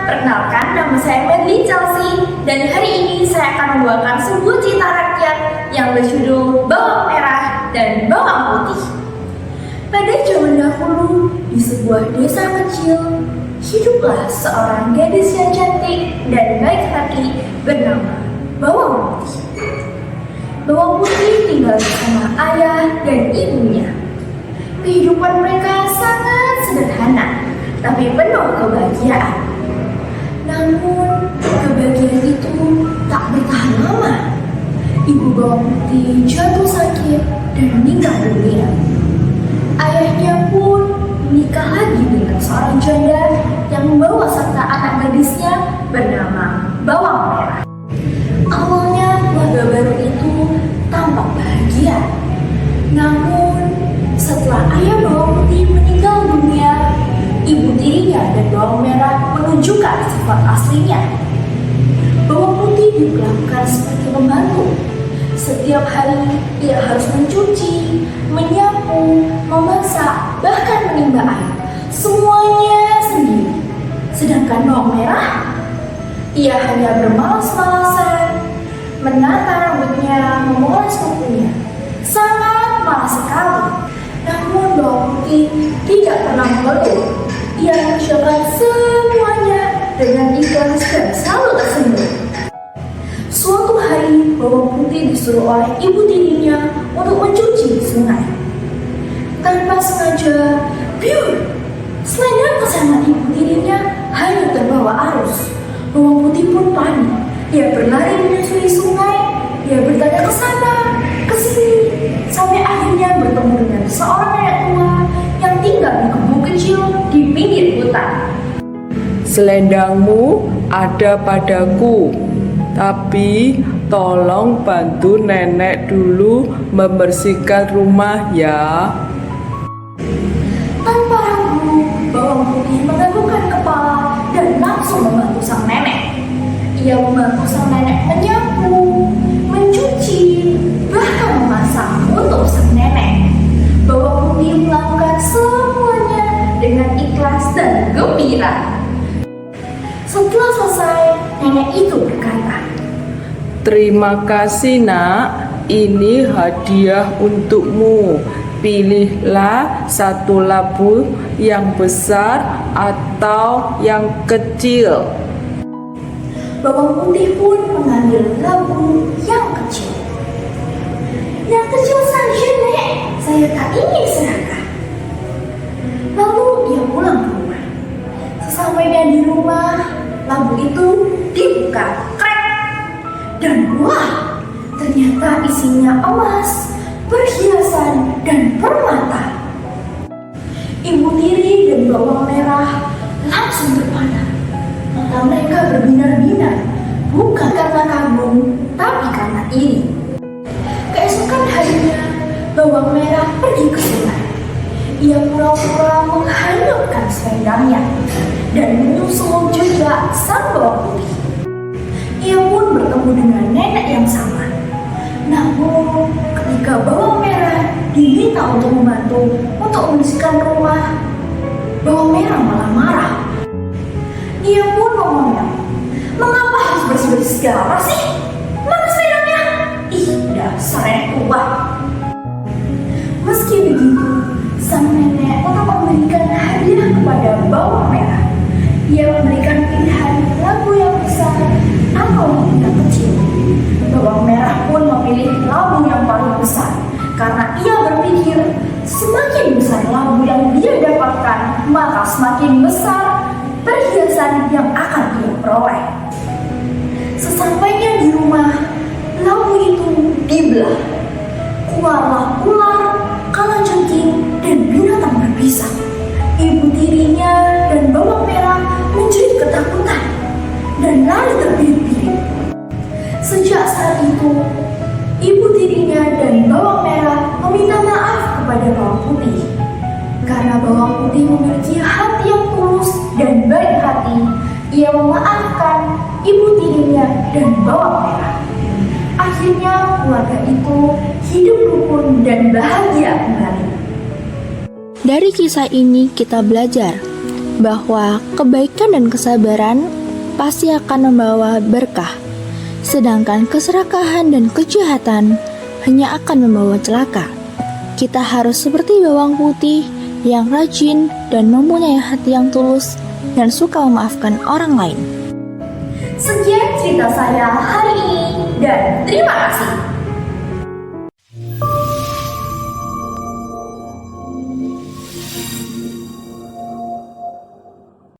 Perkenalkan, nama saya Medley Chelsea dan hari ini saya akan membawakan sebuah cerita rakyat yang berjudul Bawang Merah dan Bawang Putih. Pada zaman dahulu, di sebuah desa kecil, hiduplah seorang gadis yang cantik dan baik hati bernama Bawang Putih. Bawang Putih tinggal bersama ayah dan ibunya. Kehidupan mereka sangat sederhana, tapi penuh kebahagiaan. Namun, kebahagiaan itu tak bertahan lama. Ibu Bawang Putih jatuh sakit dan meninggal dunia. Ayahnya pun menikah lagi dengan seorang janda yang membawa serta anak gadisnya bernama Bawang Merah. Awalnya keluarga baru itu tampak bahagia. Namun, setelah ayah Bawang Putih meninggal dunia, ibu tirinya dan Bawang Merah menunjukkan sifat aslinya. Bawang Putih diperlakukan seperti pembantu. Setiap hari ia harus mencuci, menyapu, memasak, bahkan menimba air. Semuanya sendiri. Sedangkan Bawang Merah, ia hanya bermalas-malasan, menata rambutnya, memoles kukunya. Sangat malas sekali. Namun Bawang Putih tidak pernah mengeluh. Ia mengerjakan semuanya dengan ikhlas dan selalu tersenyum. Suatu hari, Bawang Putih disuruh oleh ibu tirinya untuk mencuci di sungai. Tanpa sengaja, biur! Selendang kesayangan ibu tirinya hanya terbawa arus. Bawang Putih pun panik. Ia berlari menyusuri sungai. Ia bertanya ke sana, ke sini, sampai akhirnya bertemu dengan seorang nenek tua yang tinggal di gubuk kecil di pinggir hutan. Selendangmu ada padaku, tapi tolong bantu nenek dulu membersihkan rumah ya. Tanpa ragu, Bawang Putih menganggukkan kepala dan langsung membantu sang nenek. Ia membantu sang nenek menyapu, mencuci, bahkan memasak untuk sang nenek. Bawang Putih melakukan semuanya dengan ikhlas dan gembira. Setelah selesai, nenek itu berkata, Terima kasih nak, ini hadiah untukmu. Pilihlah satu labu yang besar atau yang kecil. Bawang Putih pun mengambil labu yang kecil. Yang kecil saja, Nek. Saya tak ingin serakah. Lalu ia pulang ke rumah. Sesampainya di rumah, labu itu dibuka. Krek! Dan wah, ternyata isinya emas, perhiasan, dan permata. Ibu tiri dan Bawang Merah langsung terpana. Mata mereka berbinar-binar, bukan karena kagum, tapi karena iri. Keesokan harinya, Bawang Merah pergi ke sungai. Ia pura-pura menghanyutkan selendangnya dan menyusul jejak sang Bawang Putih. Ia pun bertemu dengan nenek yang sama. Namun, ketika Bawang Merah diminta untuk membantu untuk membersihkan rumah, Bawang Merah malah marah. Ia pun ngomongnya, mengapa harus bersih-bersih segala sih? Mana selendangnya? Ih, dasar nenek tua. Meski begitu, sang nenek tetap memberikan hadiah kepada Bawang Merah. Ia memberikan pilihan labu yang besar atau yang kecil. Bawang Merah pun memilih labu yang paling besar karena ia berpikir semakin besar labu yang dia dapatkan, maka semakin besar perhiasan yang akan dia peroleh. Sesampainya di rumah, labu itu dibelah. Keluarlah ular, kaleng itu, ibu tirinya dan bawang merah meminta maaf kepada bawang putih. Karena bawang putih memiliki hati yang tulus dan baik hati, ia memaafkan ibu tirinya dan bawang merah. Akhirnya keluarga itu hidup rukun dan bahagia kembali. Dari kisah ini kita belajar bahwa kebaikan dan kesabaran pasti akan membawa berkah, sedangkan keserakahan dan kejahatan hanya akan membawa celaka. Kita harus seperti bawang putih yang rajin dan mempunyai hati yang tulus dan suka memaafkan orang lain. Sekian cerita saya hari ini dan terima kasih.